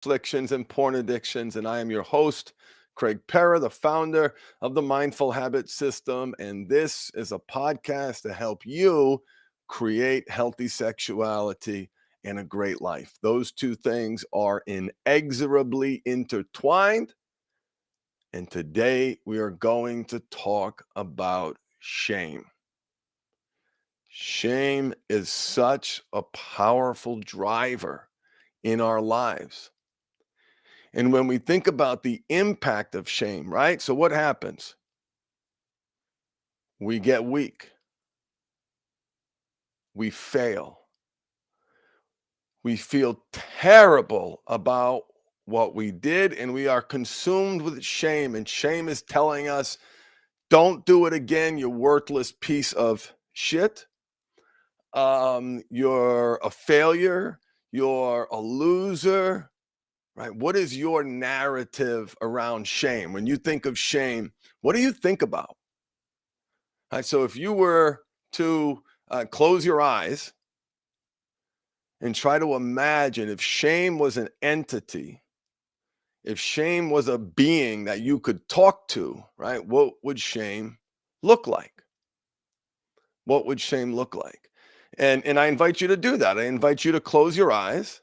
afflictions and porn addictions. And I am your host, Craig Pera, the founder of the Mindful Habit System. And this is a podcast to help you create healthy sexuality and a great life. Those two things are inexorably intertwined. And today we are going to talk about shame. Shame is such a powerful driver in our lives. And when we think about the impact of shame, right? So what happens? We get weak. We fail. We feel terrible about what we did, and we are consumed with shame. And shame is telling us, don't do it again, you worthless piece of shit. You're a failure. You're a loser. Right? What is your narrative around shame? When you think of shame, what do you think about? Right, so if you were to close your eyes and try to imagine if shame was an entity, if shame was a being that you could talk to, right? What would shame look like? What would shame look like? And I invite you to do that. I invite you to close your eyes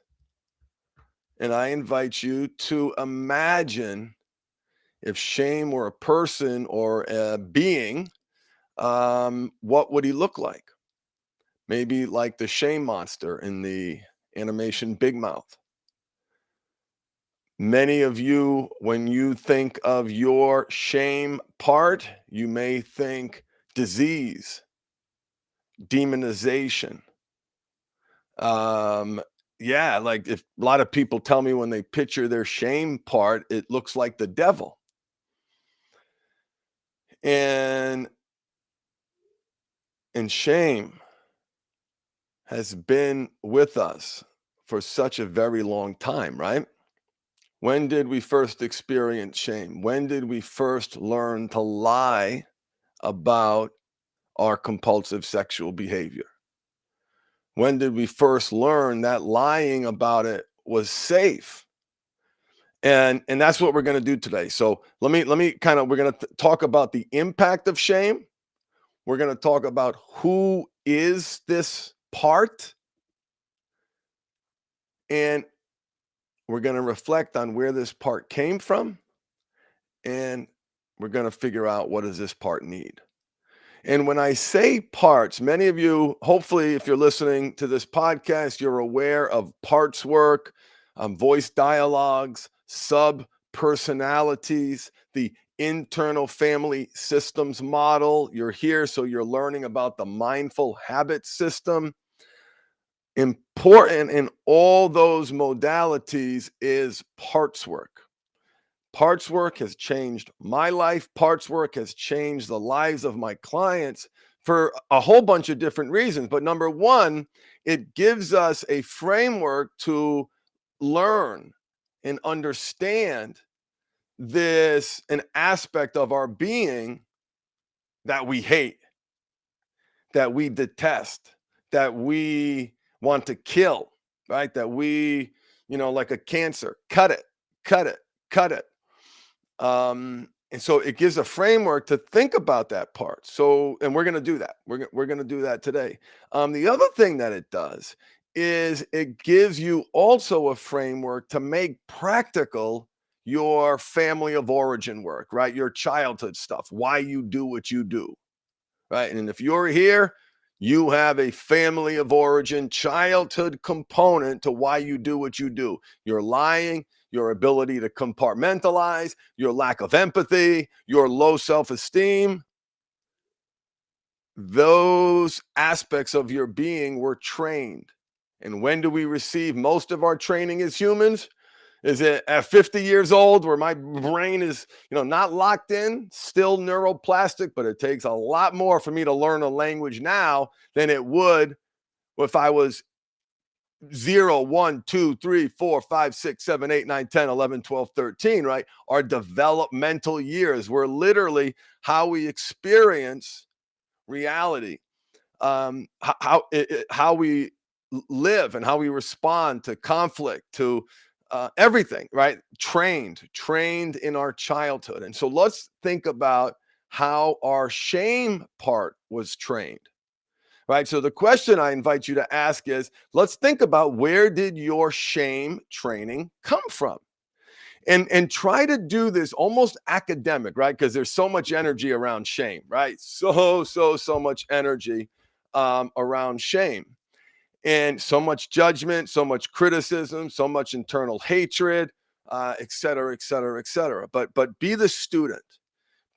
and I invite you to imagine if shame were a person or a being, what would he look like? Maybe like the shame monster in the animation Big Mouth. Many of you, when you think of your shame part, you may think disease, demonization. Yeah, like if a lot of people tell me when they picture their shame part, it looks like the devil. And shame has been with us for such a very long time, right? When did we first experience shame? When did we first learn to lie about our compulsive sexual behavior? When did we first learn that lying about it was safe? And that's what we're going to do today. So let me kind of we're going to talk about the impact of shame. We're going to talk about who is this part, and we're going to reflect on where this part came from, and we're going to figure out what does this part need. And when I say parts, many of you, hopefully, if you're listening to this podcast, you're aware of parts work, voice dialogues, sub personalities, the internal family systems model. You're here, so you're learning about the mindful habit system. Important in all those modalities is parts work. Parts work has changed my life. Parts work has changed the lives of my clients for a whole bunch of different reasons. But number one, it gives us a framework to learn and understand this an aspect of our being that we hate, that we detest, that we want to kill, right? That we, like a cancer, cut it, cut it, cut it. And so it gives a framework to think about that part. So, and we're going to do that. We're going to do that today. The other thing that it does is it gives you also a framework to make practical your family of origin work, right? Your childhood stuff, why you do what you do, right? And if you're here, you have a family of origin childhood component to why you do what you do. You're lying, your ability to compartmentalize, your lack of empathy, your low self-esteem. Those aspects of your being were trained. And when do we receive most of our training as humans? Is it at 50 years old where my brain is, not locked in, still neuroplastic, but it takes a lot more for me to learn a language now than it would if I was 0, 1, 2, 3, 4, 5, 6, 7, 8, 9, 10, 11, 12, 13, right? Our developmental years were literally how we experience reality, how we live and how we respond to conflict, to everything, right? Trained in our childhood. And so let's think about how our shame part was trained, right? So the question I invite you to ask is, let's think about, where did your shame training come from? And try to do this almost academic, right? Because there's so much energy around shame, right? So much energy around shame, and so much judgment, so much criticism, so much internal hatred, et cetera, et cetera, et cetera. But be the student,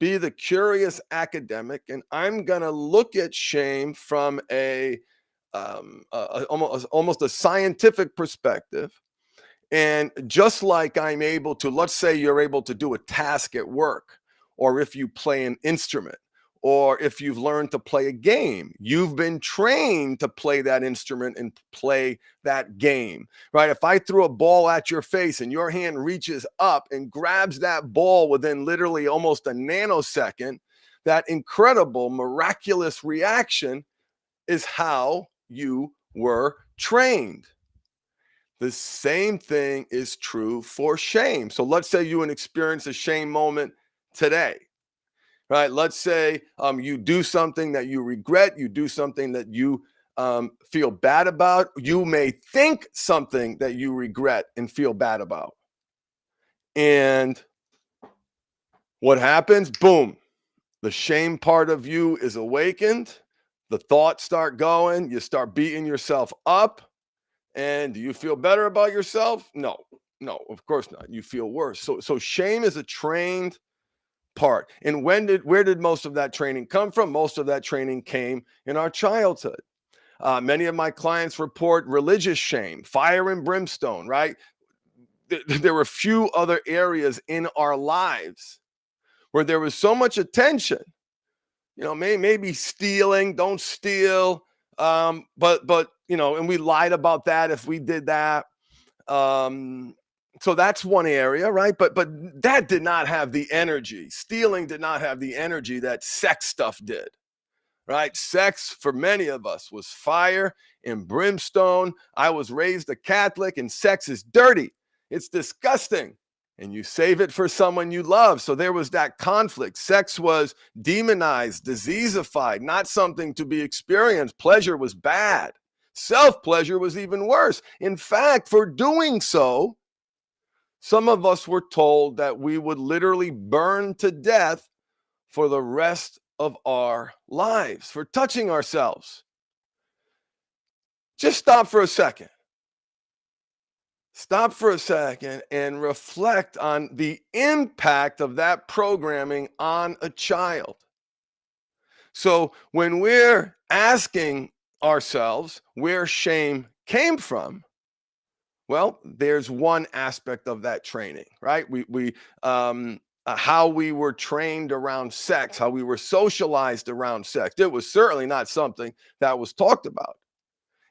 be the curious academic, and I'm gonna look at shame from almost a scientific perspective. And just like I'm able to, let's say you're able to do a task at work, or if you play an instrument, or if you've learned to play a game, you've been trained to play that instrument and play that game, right? If I threw a ball at your face and your hand reaches up and grabs that ball within literally almost a nanosecond, that incredible, miraculous reaction is how you were trained. The same thing is true for shame. So let's say you experience a shame moment today, right? Let's say you do something that you regret, you do something that you feel bad about. You may think something that you regret and feel bad about. And what happens? Boom, the shame part of you is awakened. The thoughts start going. You start beating yourself up. And do you feel better about yourself? No, no, of course not. You feel worse. So shame is a trained part. And where did most of that training come from? Most of that training came in our childhood. Many of my clients report religious shame, fire and brimstone, right? There were few other areas in our lives where there was so much attention. Maybe stealing, don't steal. But and we lied about that if we did that. So that's one area, right? But that did not have the energy. Stealing did not have the energy that sex stuff did, right? Sex for many of us was fire and brimstone. I was raised a Catholic, and sex is dirty. It's disgusting. And you save it for someone you love. So there was that conflict. Sex was demonized, diseasified, not something to be experienced. Pleasure was bad. Self-pleasure was even worse. In fact, for doing so, some of us were told that we would literally burn to death for the rest of our lives for touching ourselves. Just stop for a second. Stop for a second and reflect on the impact of that programming on a child. So when we're asking ourselves where shame came from, well, there's one aspect of that training, right? How we were trained around sex, how we were socialized around sex. It was certainly not something that was talked about.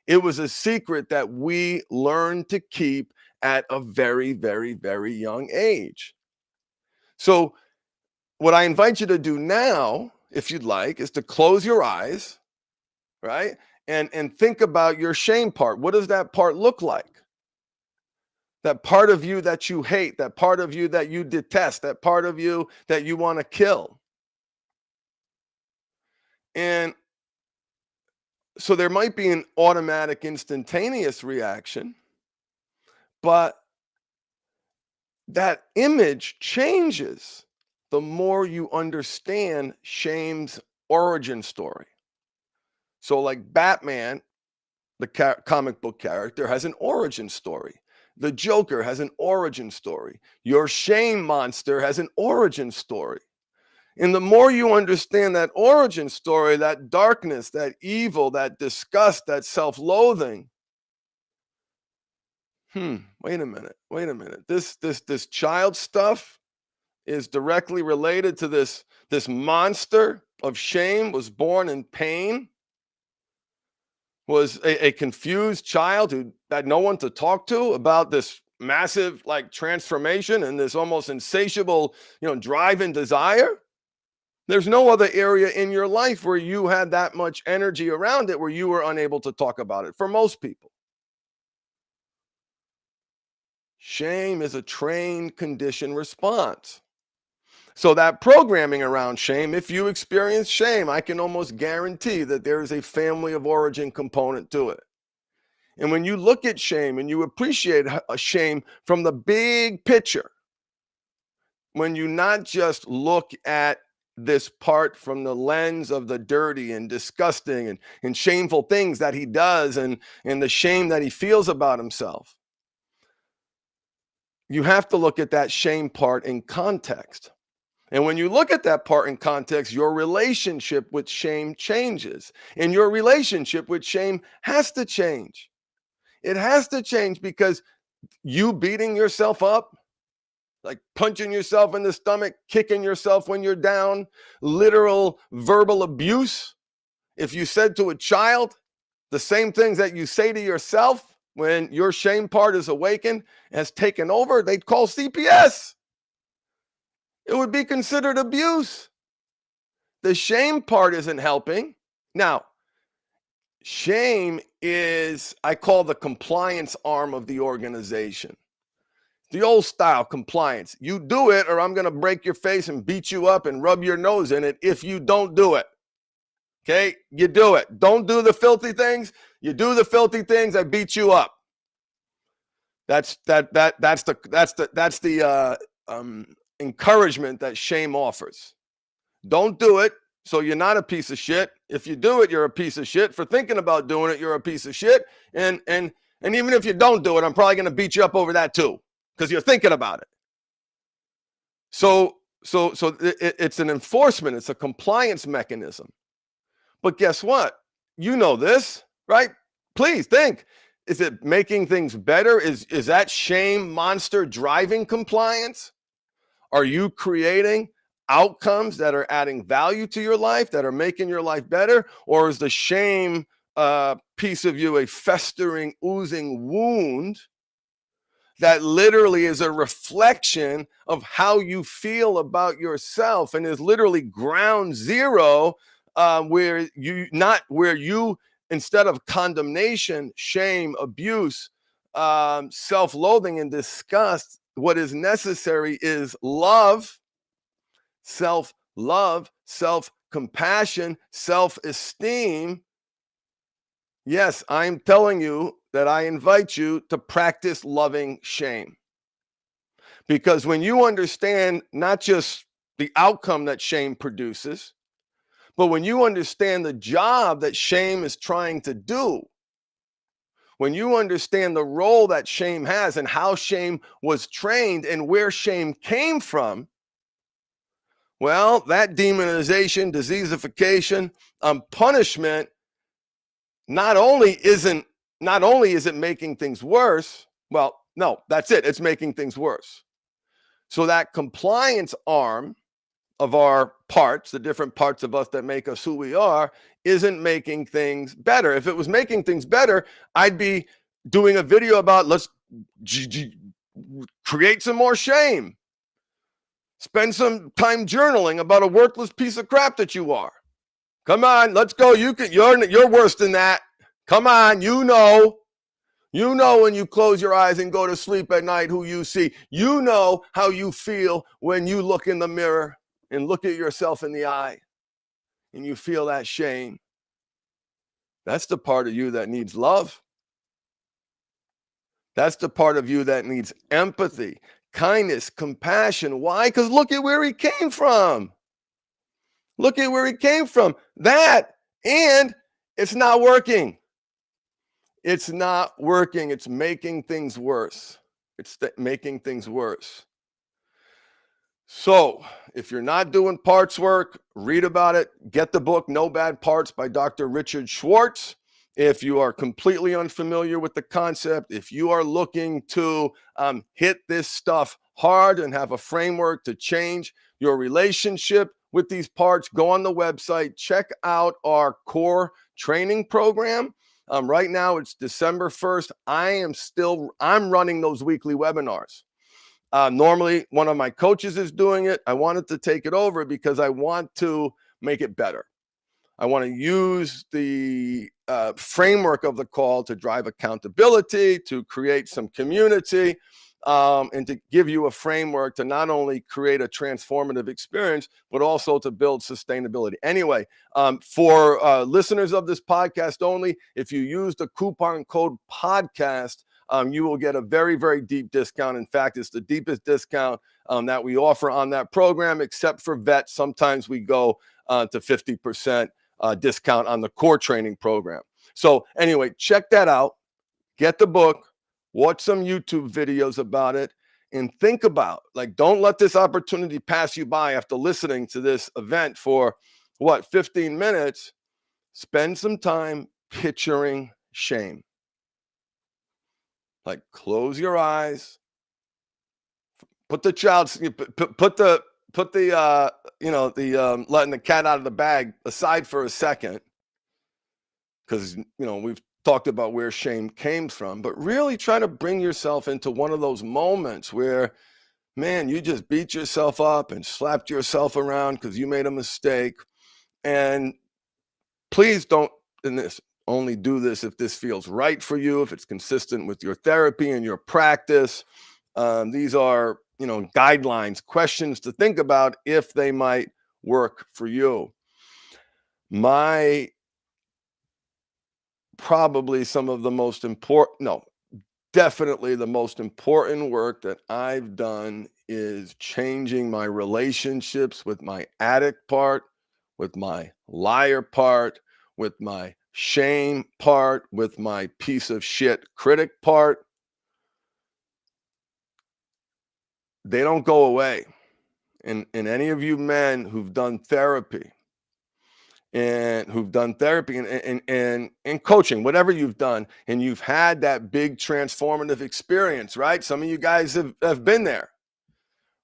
It was a secret that we learned to keep at a very, very, very young age. So what I invite you to do now, if you'd like, is to close your eyes, right? And think about your shame part. What does that part look like? That part of you that you hate, that part of you that you detest, that part of you that you want to kill. And so there might be an automatic instantaneous reaction, but that image changes the more you understand shame's origin story. So like Batman, the comic book character, has an origin story. The Joker has an origin story. Your shame monster has an origin story. And the more you understand that origin story, that darkness, that evil, that disgust, that self-loathing, wait a minute. This child stuff is directly related to this monster of shame, was born in pain, was a confused child who had no one to talk to about this massive transformation and this almost insatiable, drive and desire. There's no other area in your life where you had that much energy around it where you were unable to talk about it, for most people. Shame is a trained conditioned response. So that programming around shame, if you experience shame, I can almost guarantee that there is a family of origin component to it. And when you look at shame and you appreciate a shame from the big picture, when you not just look at this part from the lens of the dirty and disgusting and shameful things that he does and the shame that he feels about himself, you have to look at that shame part in context. And when you look at that part in context, your relationship with shame changes. And your relationship with shame has to change. It has to change because you beating yourself up, like punching yourself in the stomach, kicking yourself when you're down, literal verbal abuse. If you said to a child the same things that you say to yourself when your shame part is awakened, has taken over, they'd call CPS. It would be considered abuse. The shame part isn't helping. Now, shame is, I call the compliance arm of the organization. The old style compliance. You do it or I'm going to break your face and beat you up and rub your nose in it if you don't do it. Okay? You do it. Don't do the filthy things. You do the filthy things, I beat you up. That's the encouragement that shame offers. Don't do it, so you're not a piece of shit. If you do it, you're a piece of shit. For thinking about doing it, you're a piece of shit. And even if you don't do it, I'm probably going to beat you up over that too, because you're thinking about it. So it's an enforcement. It's a compliance mechanism. But guess what? You know this, right? Please think. Is it making things better? Is that shame monster driving compliance? Are you creating outcomes that are adding value to your life, that are making your life better? Or is the shame piece of you a festering, oozing wound that literally is a reflection of how you feel about yourself and is literally ground zero, where you instead of condemnation, shame, abuse, self-loathing and disgust, what is necessary is love, self-love, self-compassion, self-esteem. Yes, I'm telling you that I invite you to practice loving shame. Because when you understand not just the outcome that shame produces, but when you understand the job that shame is trying to do, when you understand the role that shame has and how shame was trained and where shame came from, well, that demonization, diseasification, punishment, not only is it making things worse, well, no, that's it. It's making things worse. So that compliance arm of our parts, the different parts of us that make us who we are, isn't making things better. If it was making things better, I'd be doing a video about let's create some more shame. Spend some time journaling about a worthless piece of crap that you are. Come on, let's go. You're worse than that. Come on, you know when you close your eyes and go to sleep at night who you see. You know how you feel when you look in the mirror and look at yourself in the eye and you feel that shame. That's the part of you that needs love. That's the part of you that needs empathy, kindness, compassion. Why? Because look at where he came from. Look at where he came from. That, and it's not working. It's not working. It's making things worse. It's making things worse. So if you're not doing parts work, read about it. Get the book, No Bad Parts by Dr. Richard Schwartz. If you are completely unfamiliar with the concept, if you are looking to hit this stuff hard and have a framework to change your relationship with these parts, go on the website, check out our core training program. Right now it's December 1st. I'm running those weekly webinars. Normally one of my coaches is doing it. I wanted to take it over because I want to make it better. I want to use the framework of the call to drive accountability, to create some community, and to give you a framework to not only create a transformative experience, but also to build sustainability. Anyway, for listeners of this podcast only, if you use the coupon code podcast, you will get a very, very deep discount. In fact, it's the deepest discount that we offer on that program, except for vets. Sometimes we go to 50% discount on the core training program. So anyway, check that out. Get the book, watch some YouTube videos about it, and think about, like, don't let this opportunity pass you by after listening to this event for 15 minutes. Spend some time picturing shame. Like, close your eyes, put the letting the cat out of the bag aside for a second, because we've talked about where shame came from, but really try to bring yourself into one of those moments where, man, you just beat yourself up and slapped yourself around because you made a mistake. And please don't only do this if this feels right for you, if it's consistent with your therapy and your practice. These are, guidelines, questions to think about if they might work for you. Probably some of the most important, definitely the most important work that I've done is changing my relationships with my addict part, with my liar part, with my shame part, with my piece of shit critic part. They don't go away. And any of you men who've done therapy and coaching, whatever you've done, and you've had that big transformative experience, right? Some of you guys have been there,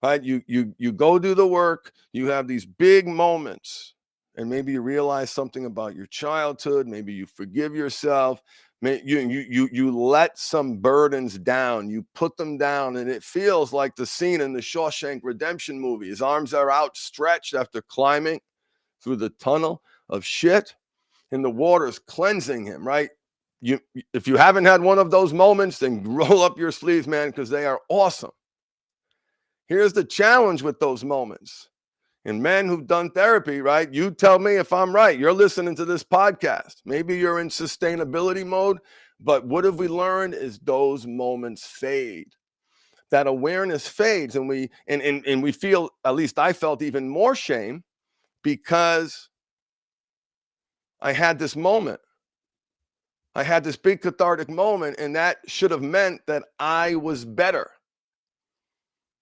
right? You go do the work, you have these big moments, and maybe you realize something about your childhood, maybe you forgive yourself, you let some burdens down, you put them down, and it feels like the scene in the Shawshank Redemption movie. His arms are outstretched after climbing through the tunnel of shit, and the water's cleansing him, right? If you haven't had one of those moments, then roll up your sleeves, man, because they are awesome. Here's the challenge with those moments. And men who've done therapy, right? You tell me if I'm right. You're listening to this podcast. Maybe you're in sustainability mode, but what have we learned is those moments fade. That awareness fades, and we feel, at least I felt, even more shame because I had this moment. I had this big cathartic moment, and that should have meant that I was better.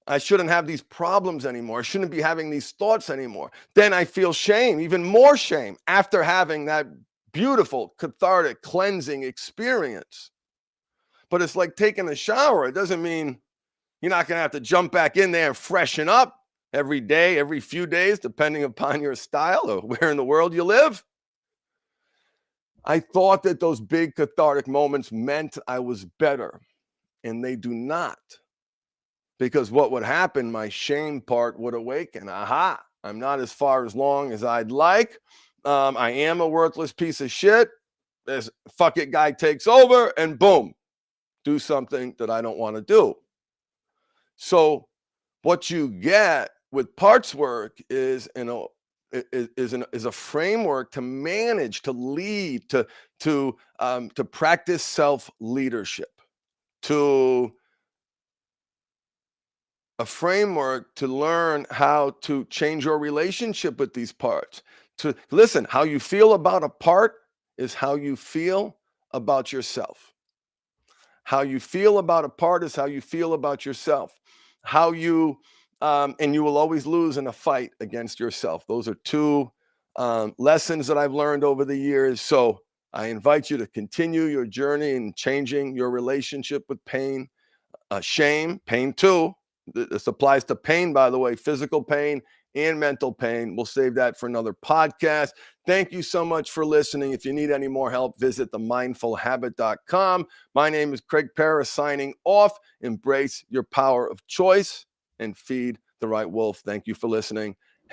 I shouldn't have these problems anymore. I shouldn't be having these thoughts anymore. Then I feel shame, even more shame, after having that beautiful, cathartic, cleansing experience. But it's like taking a shower. It doesn't mean you're not going to have to jump back in there and freshen up every day, every few days, depending upon your style or where in the world you live. I thought that those big cathartic moments meant I was better, and they do not. Because what would happen, my shame part would awaken. Aha, I'm not as far along as I'd like. I am a worthless piece of shit. This fuck it guy takes over, and boom, do something that I don't want to do. So what you get with parts work is a framework to manage, to lead, to practice self-leadership, to a framework to learn how to change your relationship with these parts. To listen, how you feel about a part is how you feel about yourself. How you feel about a part is how you feel about yourself. And you will always lose in a fight against yourself. Those are two lessons that I've learned over the years. So I invite you to continue your journey in changing your relationship with pain, shame, pain too. This applies to pain, by the way, physical pain and mental pain. We'll save that for another podcast. Thank you so much for listening. If you need any more help, visit themindfulhabit.com. My name is Craig Paris signing off. Embrace your power of choice and feed the right wolf. Thank you for listening.